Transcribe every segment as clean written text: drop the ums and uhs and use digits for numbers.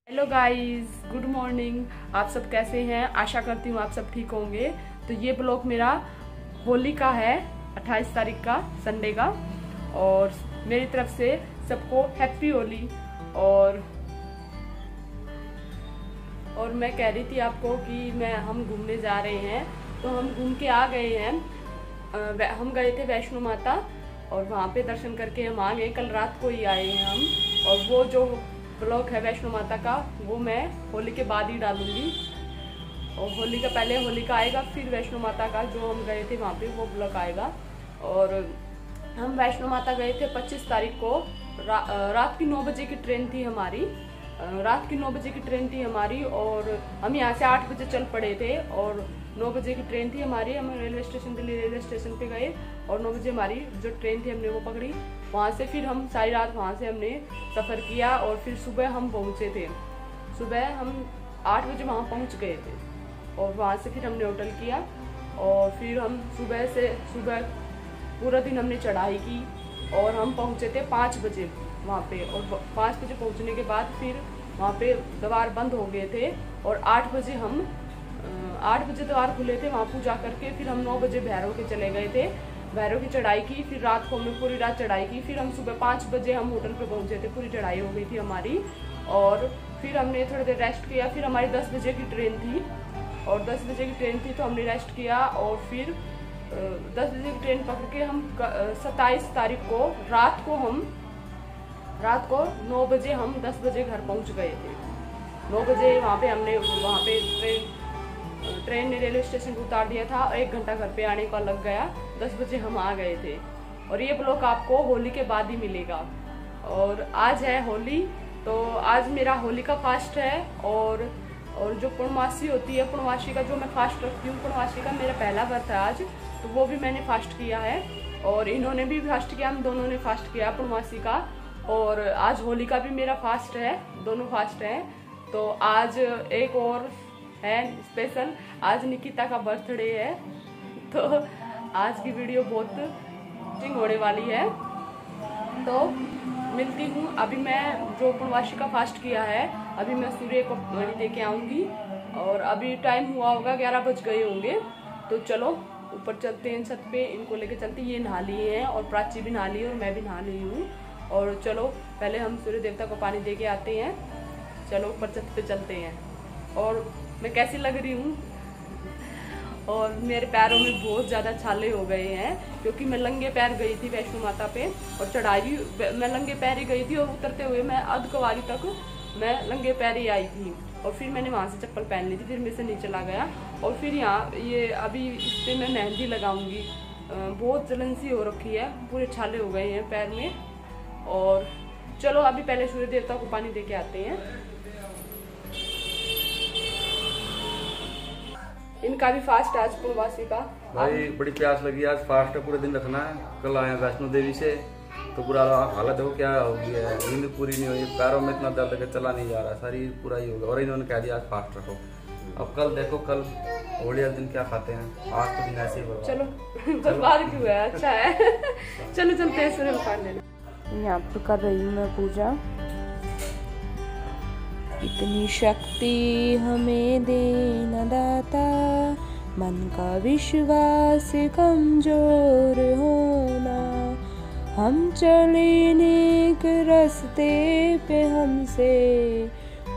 Hello guys, good morning. आप सब कैसे हैं? आशा करती हूँ आप सब ठीक होंगे। तो ये ब्लॉग मेरा होली का है, 28 तारीख का, संडे का। और मेरी तरफ से सबको हैप्पी होली। और मैं कह रही थी आपको कि हम घूमने जा रहे हैं, तो हम घूम के आ गए हैं। हम गए थे वैष्णो माता और वहाँ पे दर्शन करके हम आ गए। कल रात को ही आए हैं हम। और वो जो ब्लॉग है वैष्णो माता का, वो मैं होली के बाद ही डालूंगी। और होली का पहले होली का आएगा, फिर वैष्णो माता का जो हम गए थे वहाँ पे वो ब्लॉग आएगा। और हम वैष्णो माता गए थे 25 तारीख को। रात की 9 बजे की ट्रेन थी हमारी। रात की 9 बजे की ट्रेन थी हमारी और हम यहाँ से 8 बजे चल पड़े थे। और 9 बजे की ट्रेन थी हमारी। हम railway station, Delhi railway station पे गए और 9 बजे हमारी जो ट्रेन थी हमने वो पकड़ी। वहाँ से फिर हम सारी रात वहाँ से हमने सफ़र किया और फिर सुबह हम पहुँचे थे। सुबह हम 8 बजे वहाँ पहुँच गए थे और वहाँ से फिर हमने होटल किया। और फिर हम सुबह पूरा दिन हमने चढ़ाई की और हम पहुँचे थे 5 बजे वहाँ पे। और 5 बजे पहुँचने के बाद फिर वहाँ पे द्वार बंद हो गए थे और 8 बजे द्वार खुले थे। वहाँ पूजा करके फिर हम 9 बजे भैरव के चले गए थे। भैरव की चढ़ाई की, फिर रात को हमने पूरी रात चढ़ाई की। फिर हम सुबह 5 बजे हम होटल पे पहुँचे थे, पूरी चढ़ाई हो गई थी हमारी। और फिर हमने थोड़ी देर रेस्ट किया। फिर हमारी 10 बजे की ट्रेन थी और 10 बजे की ट्रेन थी तो हमने रेस्ट किया। और फिर 10 बजे की ट्रेन पकड़ के हम 27 तारीख को रात को 9 बजे हम 10 बजे घर पहुंच गए थे। 9 बजे वहाँ पे ट्रेन ने रेलवे स्टेशन पर उतार दिया था और 1 घंटा घर पे आने का लग गया। 10 बजे हम आ गए थे। और ये ब्लॉग आपको होली के बाद ही मिलेगा। और आज है होली, तो आज मेरा होली का फास्ट है। और जो पूर्णमासी होती है, पूर्णमासी का जो मैं फास्ट रखती हूँ, पूर्णमासी का मेरा पहला व्रत है आज, तो वो भी मैंने फास्ट किया है। और इन्होंने भी फास्ट किया, हम दोनों ने फास्ट किया पूर्णमासी का। और आज होली का भी मेरा फास्ट है, दोनों फास्ट हैं। तो आज एक और है स्पेशल, आज निकिता का बर्थडे है। तो आज की वीडियो बहुत इंटरेस्टिंग होने वाली है। तो मिलती हूँ। अभी मैं जो पूर्णमासी का फास्ट किया है, अभी मैं सूर्य को पानी दे के आऊँगी। और अभी टाइम हुआ होगा 11 बज गए होंगे। तो चलो ऊपर चलते हैं, छत पे इनको लेके चलते हैं। ये नहा लिए हैं और प्राची भी नहा ली है और मैं भी नहा ली हूँ। और चलो पहले हम सूर्य देवता को पानी दे के आते हैं। चलो ऊपर छत पे चलते हैं। और मैं कैसी लग रही हूँ? और मेरे पैरों में बहुत ज़्यादा छाले हो गए हैं क्योंकि मैं नंगे पैर गई थी वैष्णो माता पे। और चढ़ाई मैं नंगे पैर ही गई थी और उतरते हुए मैं अर्धकुंवारी तक मैं नंगे पैर ही आई थी। और फिर मैंने वहाँ से चप्पल पहन ली थी, फिर मेरे से नीचे चला गया। और फिर यहाँ ये अभी इस पर मैं मेहंदी लगाऊंगी। बहुत जलन सी हो रखी है, पूरे छाले हो गए हैं पैर में। और चलो अभी पहले सूर्य देवता को पानी दे के आते हैं। इनका भी फास्ट आज पूर्णमासी का। भाई बड़ी प्यास लगी, आज फास्ट है, पूरे दिन रखना है। कल आए वैष्णो देवी से तो पूरा हालत देखो क्या हो गया है, नींद पूरी नहीं हुई, पैरों में इतना दर्द है, चला नहीं जा रहा, शरीर पूरा ही हो गया। और इन्होंने कह दिया आज फास्ट रखो। अब कल देखो, कल होली वाले दिन क्या खाते हैं। आज तो दिन ऐसे ही बर्बाद। चलो बर्बाद क्यों है, अच्छा है। चलो चलते हैं सूर्य को पानी देने। यहाँ पर कर रही हूँ मैं पूजा। इतनी शक्ति हमें देना दाता, मन का विश्वास कमजोर होना। हम चले नेक रास्ते पे, हमसे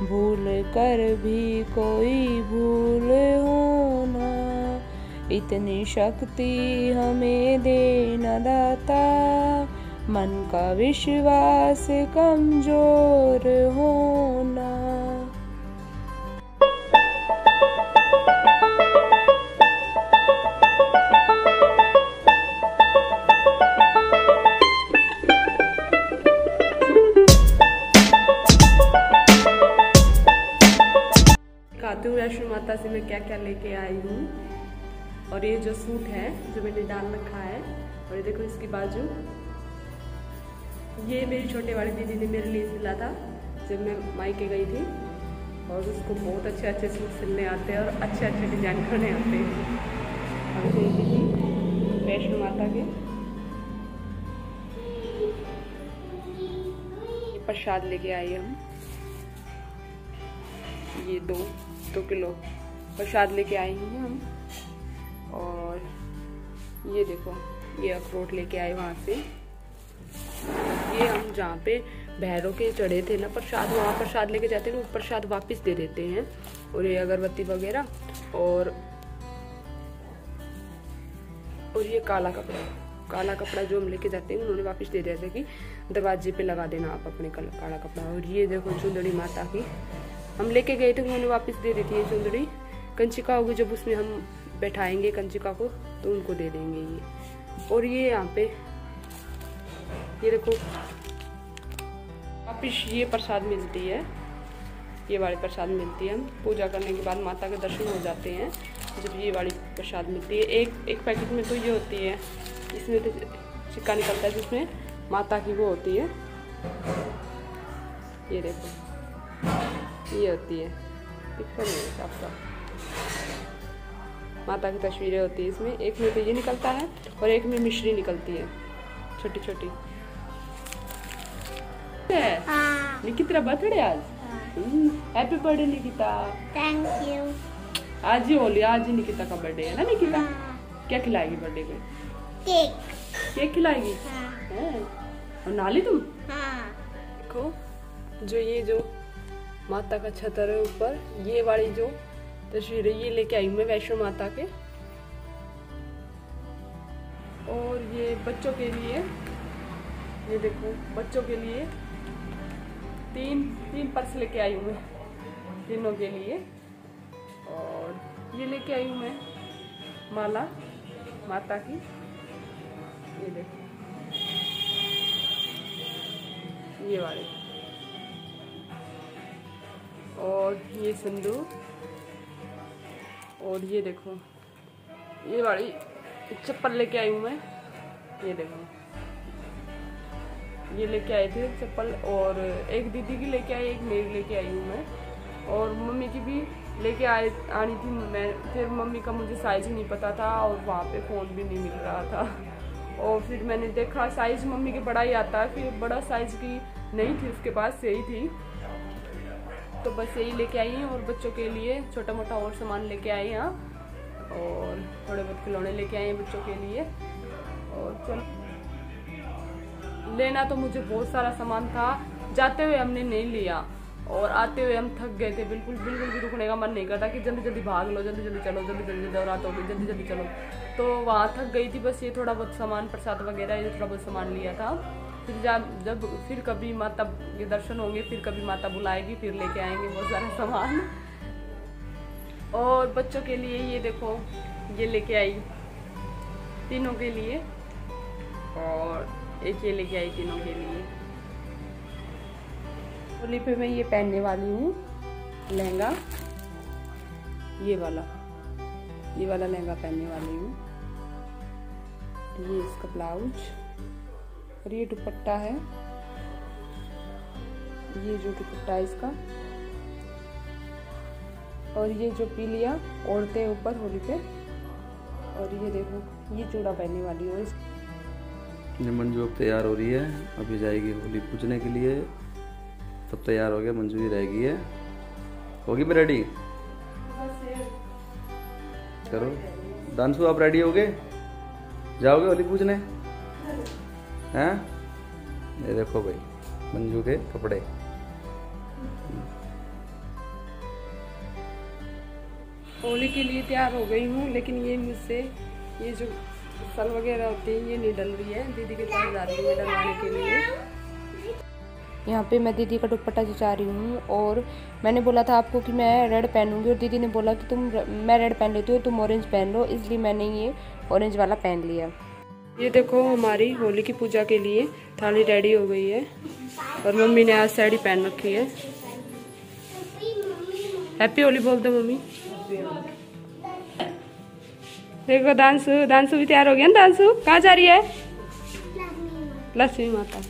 भूल कर भी कोई भूल होना। इतनी शक्ति हमें देना दाता, मन का विश्वास कमजोर होना। दिखाती हूँ वैष्णो माता से मैं क्या क्या लेके आई हूँ। और ये जो सूट है जो मैंने डाल रखा है, और ये देखो इसकी बाजू, ये मेरी छोटे वाली दीदी ने मेरे लिए सिला था जब मैं मायके गई थी। और उसको बहुत अच्छे अच्छे सूट सिलने आते हैं और अच्छे अच्छे डिजाइन करने आते हैं। और ये वैष्णो माता के प्रसाद लेके आई हम। ये 2 किलो प्रसाद लेके आए हैं हम। और ये देखो, ये अखरोट लेके आए वहाँ से। ये हम जहाँ पे भैरव के चढ़े थे ना प्रसाद, वहाँ प्रसाद लेके जाते हैं ना, वो प्रसाद वापस दे देते हैं। और ये अगरबत्ती वगैरह और ये काला कपड़ा जो हम लेके जाते हैं उन्होंने वापस दे दिया था कि दरवाजे पे लगा देना आप अपने काला कपड़ा। और ये देखो चुंदड़ी माता की हम लेके गए थे, उन्होंने वापस दे दी थी ये चुंदड़ी। कंचिका होगी जब उसमें हम बैठाएंगे कंचिका को तो उनको दे देंगे ये। और ये यहाँ पे ये देखो वापिस ये प्रसाद मिलती है, ये वाली प्रसाद मिलती है। हम पूजा करने के बाद माता के दर्शन हो जाते हैं जब ये वाली प्रसाद मिलती है। एक पैकेट में तो ये होती है, इसमें तो सिक्का निकलता है जिसमें माता की वो होती है। ये देखो ये होती है, पिक्चर में साफ माता की तस्वीरें होती है इसमें। एक में तो ये निकलता है और एक में मिश्री निकलती है छोटी छोटी। निकिता बर्थडे आज, happy birthday Nikita. Thank you. आज ही होली, आज ही निकिता का बर्थडे है ना निकिता। क्या खिलाएगी बर्थडे में? केक खिलाएगी। और नाली तुम देखो जो माता का छतर है ऊपर, ये वाली जो तस्वीर है ये लेके आई हूँ मैं वैष्णो माता के। और ये बच्चों के लिए, ये देखो बच्चों के लिए तीन पर्स लेके आई हूँ मैं तीनों के लिए। और ये लेके आई हूँ मैं माला माता की, ये देखो ये वाले। और ये सिंदूर, और ये देखो ये वाली चप्पल लेके आई हूँ मैं। ये देखो ये लेके आए थे चप्पल, और एक दीदी की लेके आई, एक मेरी लेके आई हूँ मैं। और मम्मी की भी लेके आनी थी मैं, फिर मम्मी का मुझे साइज ही नहीं पता था और वहाँ पे फ़ोन भी नहीं मिल रहा था। और फिर मैंने देखा साइज मम्मी के बड़ा ही आता है, फिर बड़ा साइज की नहीं थी उसके पास, सही थी तो बस यही लेके आई हैं। और बच्चों के लिए छोटा मोटा और सामान लेके आए हैं, और थोड़े बहुत खिलौने लेके आए हैं बच्चों के लिए। और चलो लेना तो मुझे बहुत सारा सामान था, जाते हुए हमने नहीं लिया और आते हुए हम थक गए थे, बिल्कुल भी रुकने का मन नहीं करता कि जल्दी जल्दी भाग लो, जल्दी जल्दी चलो, जल्दी जल्दी रात हो गई, जल्दी जल्दी चलो। तो वहाँ थक गई थी बस। ये थोड़ा बहुत सामान प्रसाद वगैरह ये थोड़ा बहुत सामान लिया था। फिर जब फिर कभी माता के दर्शन होंगे, फिर कभी माता बुलाएगी, फिर लेके आएंगे बहुत सारा सामान। और बच्चों के लिए ये देखो ये लेके आई तीनों के लिए, और एक ये लेके आई तीनों के लिए। होली पे मैं ये पहनने वाली हूँ लहंगा, ये वाला लहंगा पहनने वाली हूँ। ये इसका ब्लाउज, और ये दुपट्टा है, ये जो दुपट्टा है इसका। और ये जो पी लिया ओढ़ते हैं ऊपर होली पे। और ये देखो ये चूड़ा पहनने वाली हूँ। ये मंजू अब तैयार हो रही है, अभी जाएगी होली पूजने के लिए। तब तैयार हो गया, मंजू ही रहेगी है। होगी मैं रेडी करो। दानसू आप रेडी हो गए, जाओगे होली पूजने हैं? ये देखो भाई मंजू के कपड़े। होली के लिए तैयार हो गई हूँ, लेकिन ये मुझसे ये जो सल वगैरह होती है ये नहीं डल रही है। दीदी के पास जा रही हूँ डलवाने के लिए। यहाँ पे मैं दीदी का दुपट्टा जचा रही हूँ, और मैंने बोला था आपको कि मैं रेड पहनूंगी, और दीदी ने बोला कि मैं रेड पहन लेती हूँ, तुम ऑरेंज पहन लो, इसलिए मैंने ये ऑरेंज वाला पहन लिया। ये देखो हमारी होली की पूजा के लिए थाली रेडी हो गई है, और मम्मी ने आज साड़ी पहन रखी है। हैप्पी होली बोल दो मम्मी। देखो दांसू भी तैयार हो गया ना। दांसू कहाँ जा रही है? लक्ष्मी माता।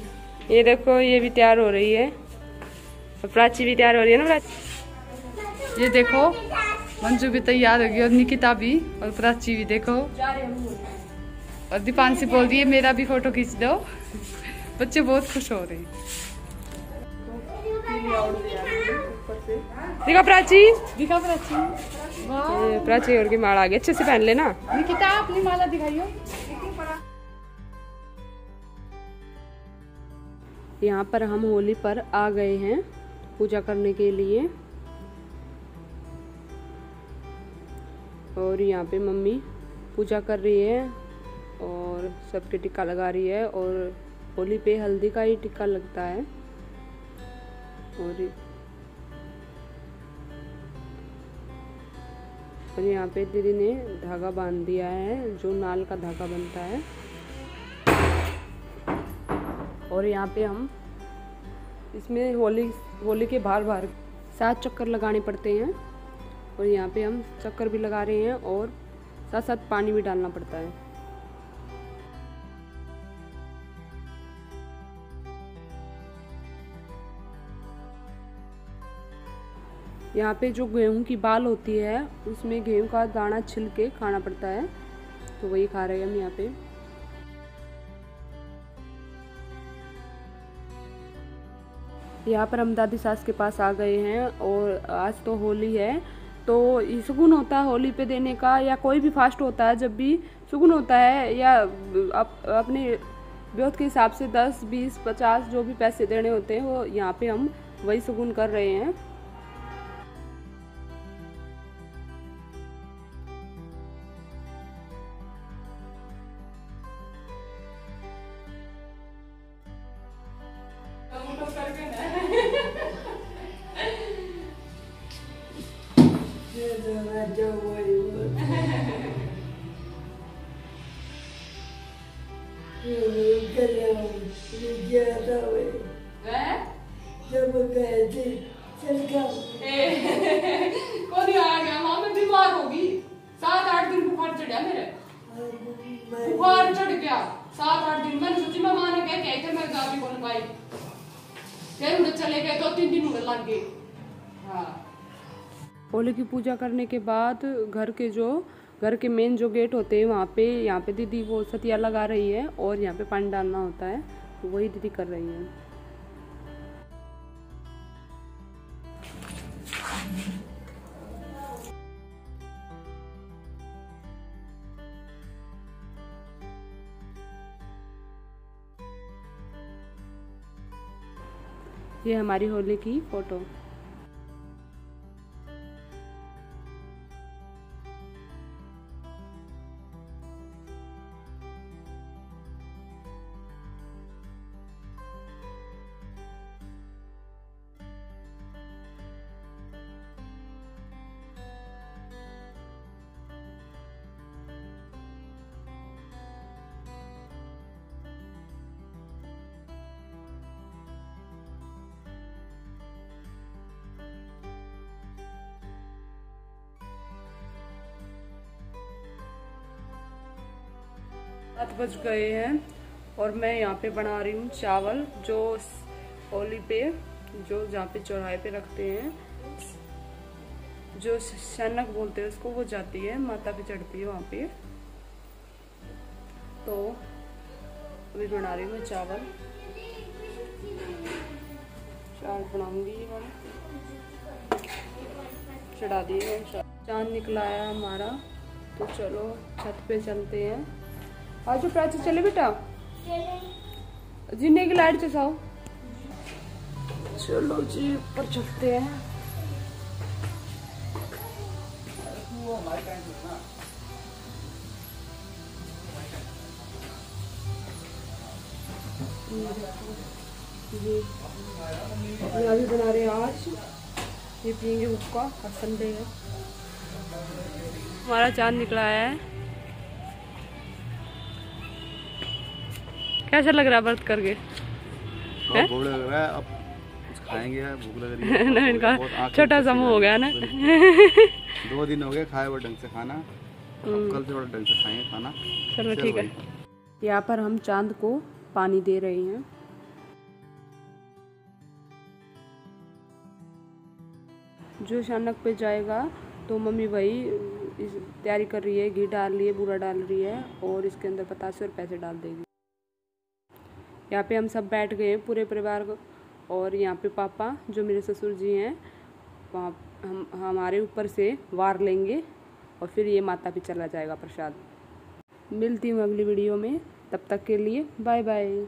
ये देखो ये भी तैयार हो रही है, और प्राची भी तैयार हो रही है ना प्राची। ये देखो मंजू भी तैयार हो गई, और निकिता भी, और प्राची भी देखो। और दीपांशी बोल रही है मेरा भी फोटो खींच दो। बच्चे बहुत खुश हो रहे हैं। दिखा प्राची, दिखा प्राची। ये प्राची और की माला आ गई, अच्छे से पहन लेना। निकिता अपनी माला दिखाइयो। यहाँ पर हम होली पर आ गए हैं पूजा करने के लिए, और यहाँ पे मम्मी पूजा कर रही है और सबके टिक्का लगा रही है, और होली पे हल्दी का ही टिक्का लगता है। और यहाँ पे दीदी ने धागा बांध दिया है, जो नाल का धागा बनता है। और यहाँ पे हम इसमें होली के बाहर 7 चक्कर लगाने पड़ते हैं, और यहाँ पे हम चक्कर भी लगा रहे हैं और साथ साथ पानी भी डालना पड़ता है। यहाँ पे जो गेहूं की बाल होती है उसमें गेहूं का दाना छिल के खाना पड़ता है, तो वही खा रहे हैं हम यहाँ पे। यहाँ पर हम दादी सास के पास आ गए हैं, और आज तो होली है, तो सुकून होता है होली पे देने का, या कोई भी फास्ट होता है जब भी सुकून होता है, या अपने ब्योत के हिसाब से 10, 20, 50 जो भी पैसे देने होते हैं वो यहाँ पे हम वही सुकून कर रहे हैं। बीमार होगी, 7-8 दिन बुखार चढ़ा मेरे, बुखार चढ़ गया 7-8 दिन। मैंने सोची मैं माने कह मैं गा भी बोल पाई, फिर उन्हें चले गए 2-3 दिन उन्हें लग गए। हाँ, होली की पूजा करने के बाद घर के मेन जो गेट होते हैं यहाँ पे दीदी वो सतिया लगा रही है, और यहाँ पे पानी डालना होता है, तो वही दीदी कर रही है। ये हमारी होली की फोटो। सात बज गए हैं और मैं यहाँ पे बना रही हूँ चावल, जो होली पे जहाँ पे चौराहे पे रखते हैं, जो शनक बोलते हैं उसको, वो जाती है माता पे चढ़ती है वहाँ पे। तो अभी बना रही हूँ मैं चावल बनाऊंगी। ये वाला चढ़ा दिए, चांद निकला है हमारा, तो चलो छत पे चलते हैं। आज जो प्राची चले बेटा, जीने की लाइट चसाओ। चलो जी ऊपर चलते हैं। जी अभी बना रहे हैं आज, ये पियेंगे हुक्का, आज संडे है। हमारा चांद निकला है। कैसा लग रहा है व्रत करके? भूख लग रहा है, अब कुछ खाएंगे, भूख लग रही है। ना इनका छोटा सा मुंह हो गया ना। 2 दिन हो गए खाए वो ढंग से खाना, कल से थोड़ा ढंग से खाएंगे खाना। चलो ठीक है। यहाँ पर हम चांद को पानी दे रहे हैं। जो शानक पे जाएगा तो मम्मी वही तैयारी कर रही है, घी डाल रही है, बूरा डाल रही है, और इसके अंदर बतासे और पैसे डाल देगी। यहाँ पे हम सब बैठ गए हैं पूरे परिवार को, और यहाँ पे पापा जो मेरे ससुर जी हैं वहाँ हम हमारे ऊपर से वार लेंगे और फिर ये माता पे चला जाएगा प्रसाद। मिलती हूँ अगली वीडियो में, तब तक के लिए बाय बाय।